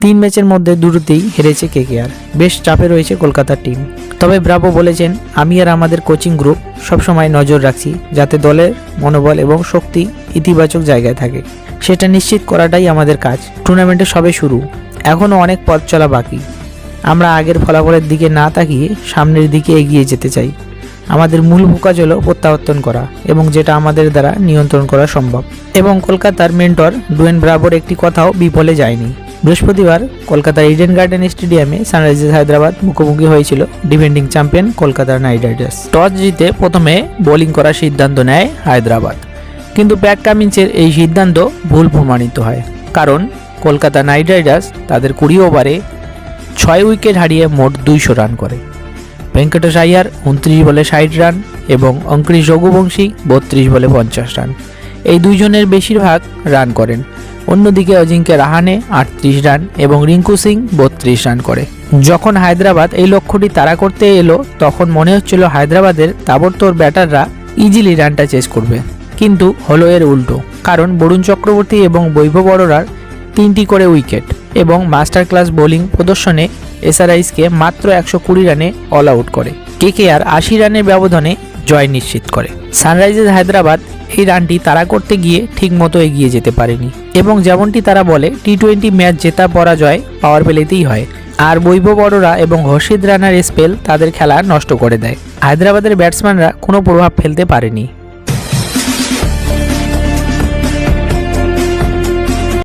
3 ম্যাচের মধ্যে দুটোতেই হেরেছে কেকেআর। বেশ চাপে রয়েছে কলকাতার টিম। তবে ব্রাভো বলেছেন, আমি আর আমাদের কোচিং গ্রুপ সবসময় নজর রাখছি যাতে দলের মনোবল এবং শক্তি ইতিবাচক জায়গায় থাকে। সেটা নিশ্চিত করাটাই আমাদের কাজ। টুর্নামেন্টে সবে শুরু, এখনও অনেক পথ চলা বাকি। আমরা আগের ফলাফলের দিকে না তাকিয়ে সামনের দিকে এগিয়ে যেতে চাই। আমাদের মূল ফোকাস হলো প্রত্যাবর্তন করা এবং যেটা আমাদের দ্বারা নিয়ন্ত্রণ করা সম্ভব। এবং কলকাতার মেন্টর ডুয়েন ব্রাভোর একটি কথাও বিফলে যায়নি। বৃহস্পতিবার কলকাতার ইডেন গার্ডেন স্টেডিয়ামে সানরাইজার্স হায়দ্রাবাদ মুখোমুখি হয়েছিল defending champion Kolkata night Riders. Toss জিতে প্রথমে বোলিং করার সিদ্ধান্ত নেয় হায়দ্রাবাদ, কিন্তু প্যাট কামিন্সের এই সিদ্ধান্ত ভুল প্রমাণিত হয়। কারণ কলকাতা নাইট রাইডার্স তাদের 20 ওভারে 6 উইকেট হারিয়ে মোট 200 রান করে। ভেঙ্কটেশ আইয়ার 29 বলে 60 রান এবং অঙ্কুরিশ রঘুবংশী 32 বলে 50 রান, এই দুইজনের বেশিরভাগ রান করেন। অন্যদিকে অজিঙ্ক্য রাহানে 38 রান এবং রিঙ্কু সিং 32 রান করে। যখন হায়দ্রাবাদ এই লক্ষ্যটি তাড়া করতে এলো তখন মনে হচ্ছিল হায়দ্রাবাদের তাবড়তোড় ব্যাটাররা ইজিলি রানটা চেস করবে, কিন্তু হলো এর উল্টো। কারণ বরুণ চক্রবর্তী এবং বৈভব অরোরার 3টি করে উইকেট এবং মাস্টার ক্লাস বোলিং প্রদর্শনে এসআরআইসকে মাত্র 120 রানে অল আউট করে। কেকেআর 80 রানের ব্যবধানে জয় নিশ্চিত করে। সানরাইজার্স হায়দ্রাবাদ এই রানটি তাড়া করতে গিয়ে ঠিকমতো এগিয়ে যেতে পারেনি এবং যেমনটি তারা বলে টি20 ম্যাচ জেতা পরাজয় পাওয়ার প্লেতেই হয়। আর বৈভব অরোরা এবং হর্ষিত রানার স্পেল তাদের খেলা নষ্ট করে দেয়। হায়দ্রাবাদের ব্যাটসম্যানরা কোনো প্রভাব ফেলতে পারেনি।